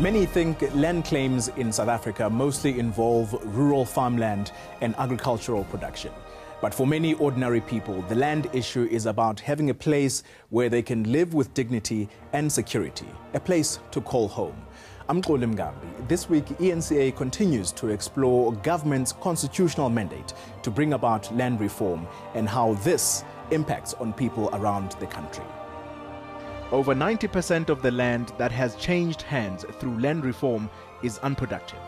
Many think land claims in South Africa mostly involve rural farmland and agricultural production. But for many ordinary people, the land issue is about having a place where they can live with dignity and security, a place to call home. I'm Xoli Mgambi. This week, eNCA continues to explore government's constitutional mandate to bring about land reform and how this impacts on people around the country. Over 90% of the land that has changed hands through land reform is unproductive.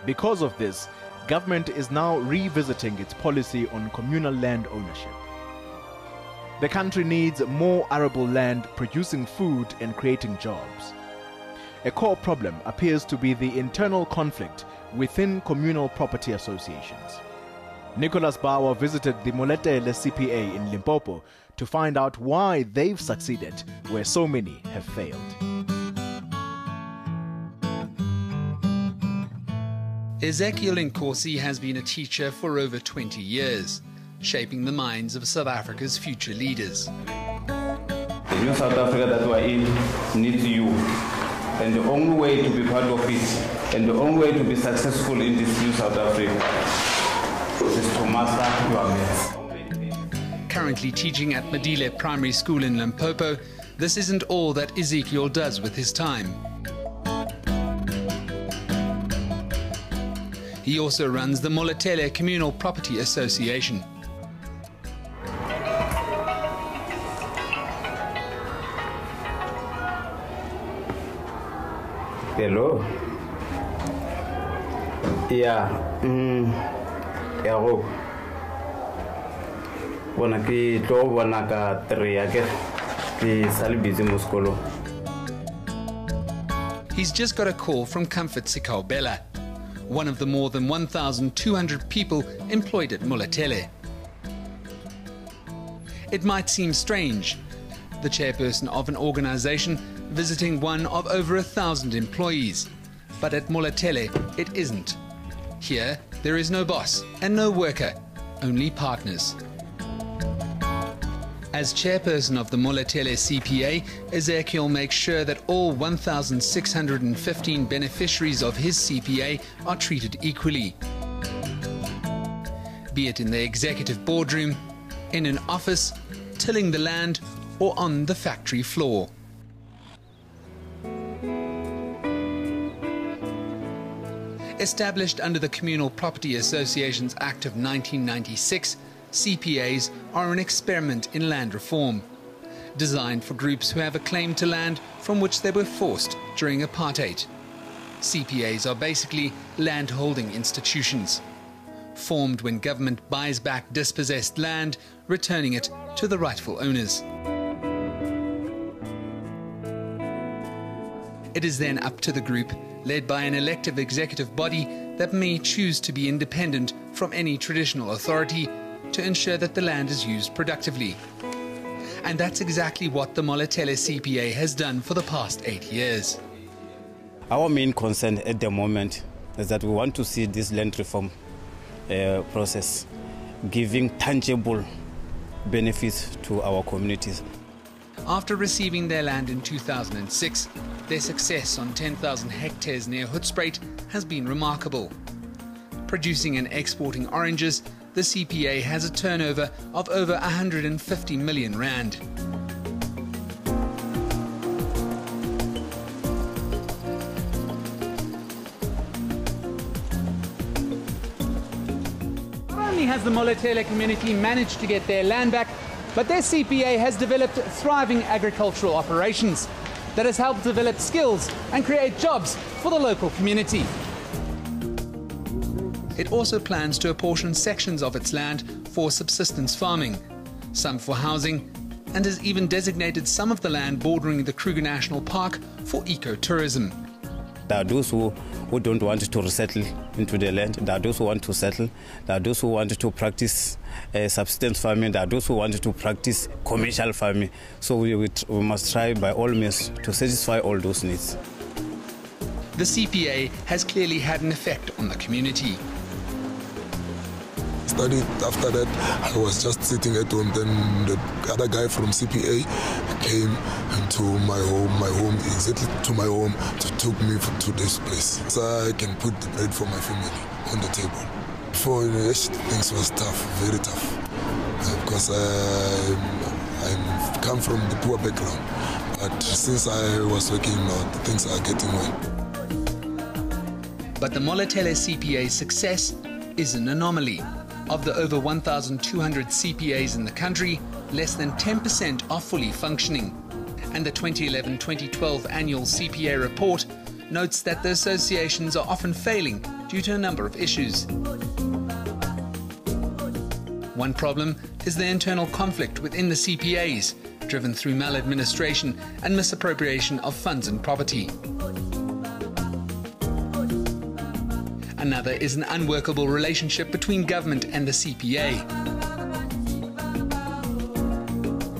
Because of this, government is now revisiting its policy on communal land ownership. The country needs more arable land producing food and creating jobs. A core problem appears to be the internal conflict within communal property associations. Nicholas Bauer visited the Maleta SCPA in Limpopo to find out why they've succeeded where so many have failed. Ezekiel Nkosi has been a teacher for over 20 years, shaping the minds of South Africa's future leaders. The new South Africa that we're in needs you. And the only way to be part of it, and the only way to be successful in this new South Africa, is to master your maths. Currently teaching at Medile Primary School in Limpopo, this isn't all that Ezekiel does with his time. He also runs the Maleta Communal Property Association. Hello. Yeah. Hello. Bona ke tlo bona ka 3 ya ke sale busy mo sekolo. He's just got a call from Comfort Sikhaubela, one of the more than 1,200 people employed at Maleta. It might seem strange, the chairperson of an organization visiting one of over 1,000 employees, but at Maleta it isn't. Here, there is no boss and no worker, only partners. As chairperson of the Maleta SCPA, Ezekiel makes sure that all 1,615 beneficiaries of his CPA are treated equally. Be it in the executive boardroom, in an office, tilling the land, or on the factory floor. Established under the Communal Property Associations Act of 1996, CPAs are an experiment in land reform, designed for groups who have a claim to land from which they were forced during apartheid. CPAs are basically land-holding institutions, formed when government buys back dispossessed land, returning it to the rightful owners. It is then up to the group, led by an elective executive body that may choose to be independent from any traditional authority, to ensure that the land is used productively. And that's exactly what the Maleta CPA has done for the past 8 years. Our main concern at the moment is that we want to see this land reform process giving tangible benefits to our communities. After receiving their land in 2006, their success on 10,000 hectares near Hoedspruit has been remarkable. Producing and exporting oranges, the CPA has a turnover of over 150 million rand. Not only has the Maleta community managed to get their land back, but their CPA has developed thriving agricultural operations that has helped develop skills and create jobs for the local community. It also plans to apportion sections of its land for subsistence farming, some for housing, and has even designated some of the land bordering the Kruger National Park for ecotourism. There are those who don't want to resettle into the land. There are those who want to settle. There are those who want to practice subsistence farming. There are those who want to practice commercial farming. So we must try by all means to satisfy all those needs. The CPA has clearly had an effect on the community. Studied. After that, I was just sitting at home. Then the other guy from CPA came to my home, exactly to my home, took me to this place. So I can put the bread for my family on the table. Before, things was tough, very tough, because I come from the poor background. But since I was working now, things are getting well. But the Maleta SCPA's success is an anomaly. Of the over 1,200 CPAs in the country, less than 10% are fully functioning. And the 2011-2012 annual CPA report notes that the associations are often failing due to a number of issues. One problem is the internal conflict within the CPAs, driven through maladministration and misappropriation of funds and property. Another is an unworkable relationship between government and the CPA.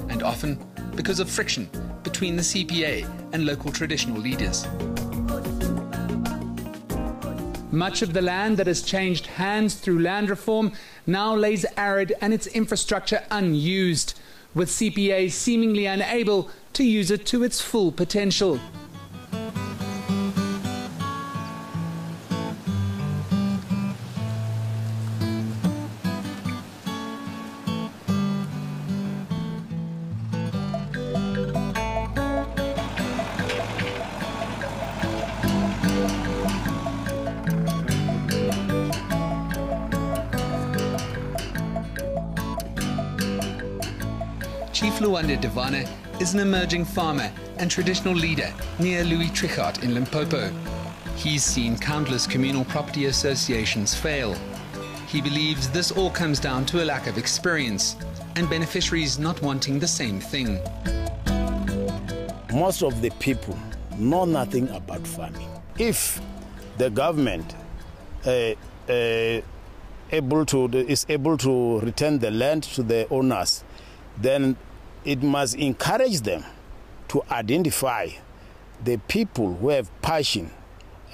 And often because of friction between the CPA and local traditional leaders. Much of the land that has changed hands through land reform now lays arid and its infrastructure unused, with CPAs seemingly unable to use it to its full potential. Chief Luwande Devana is an emerging farmer and traditional leader near Louis Trichardt in Limpopo. He's seen countless communal property associations fail. He believes this all comes down to a lack of experience and beneficiaries not wanting the same thing. Most of the people know nothing about farming. If the government is able to return the land to the owners, then it must encourage them to identify the people who have passion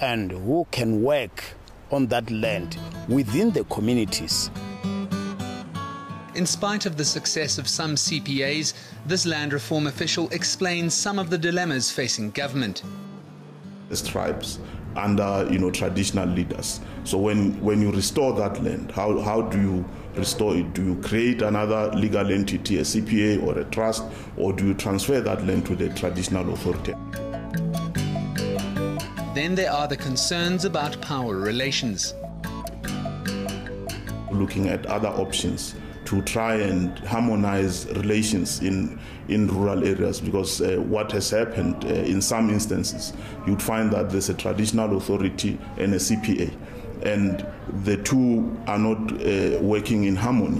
and who can work on that land within the communities. In spite of the success of some CPAs, this land reform official explains some of the dilemmas facing government. The tribes under traditional leaders. So when you restore that land, how do you restore it? Do you create another legal entity, a CPA or a trust, or do you transfer that land to the traditional authority? Then there are the concerns about power relations. Looking at other options to try and harmonize relations in rural areas, because what has happened in some instances, you'd find that there's a traditional authority and a CPA, and the two are not working in harmony.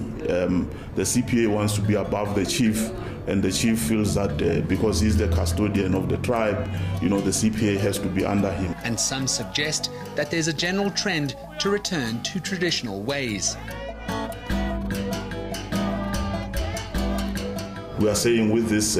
The CPA wants to be above the chief, and the chief feels that because he's the custodian of the tribe, the CPA has to be under him. And some suggest that there's a general trend to return to traditional ways. We are saying with this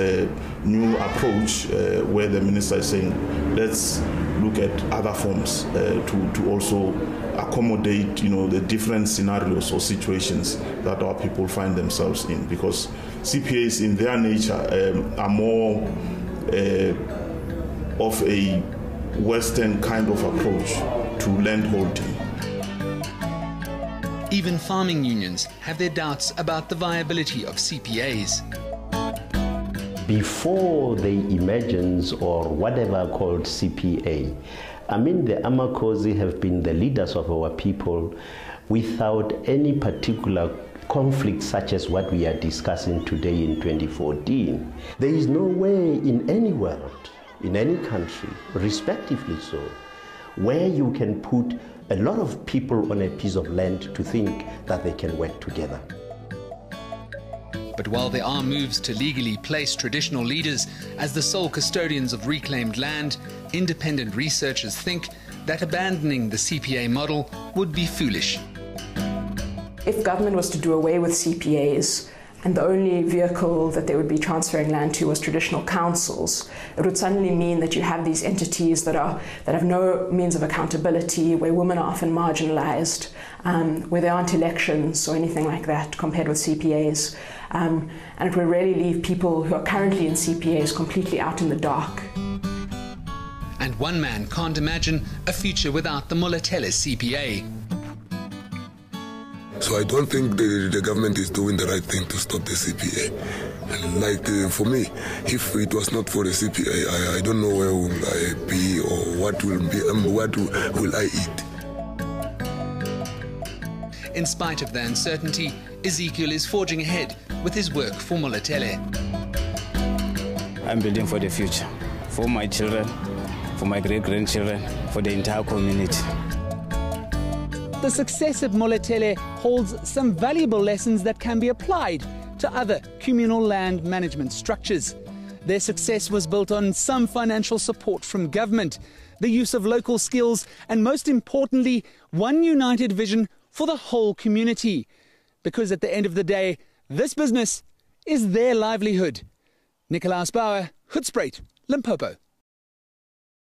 new approach where the minister is saying, let's look at other forms to also accommodate, the different scenarios or situations that our people find themselves in, because CPAs in their nature are more of a Western kind of approach to land holding. Even farming unions have their doubts about the viability of CPAs. Before the emergence or whatever called CPA, the Amakosi have been the leaders of our people without any particular conflict such as what we are discussing today in 2014. There is no way in any world, in any country, respectively so, where you can put a lot of people on a piece of land to think that they can work together. But while there are moves to legally place traditional leaders as the sole custodians of reclaimed land, independent researchers think that abandoning the CPA model would be foolish. If government was to do away with CPAs, and the only vehicle that they would be transferring land to was traditional councils, it would suddenly mean that you have these entities that have no means of accountability, where women are often marginalized, where there aren't elections or anything like that compared with CPAs. And it would really leave people who are currently in CPAs completely out in the dark. And one man can't imagine a future without the Maleta SCPA. So I don't think the government is doing the right thing to stop the CPA. Like for me, if it was not for the CPA, I don't know where will I be or what will I eat. In spite of the uncertainty, Ezekiel is forging ahead with his work for Maleta. I'm building for the future, for my children, for my great-grandchildren, for the entire community. The success of Maleta holds some valuable lessons that can be applied to other communal land management structures. Their success was built on some financial support from government, the use of local skills, and most importantly, one united vision for the whole community. Because at the end of the day, this business is their livelihood. Nicolaas Bauer, Hoedspruit, Limpopo.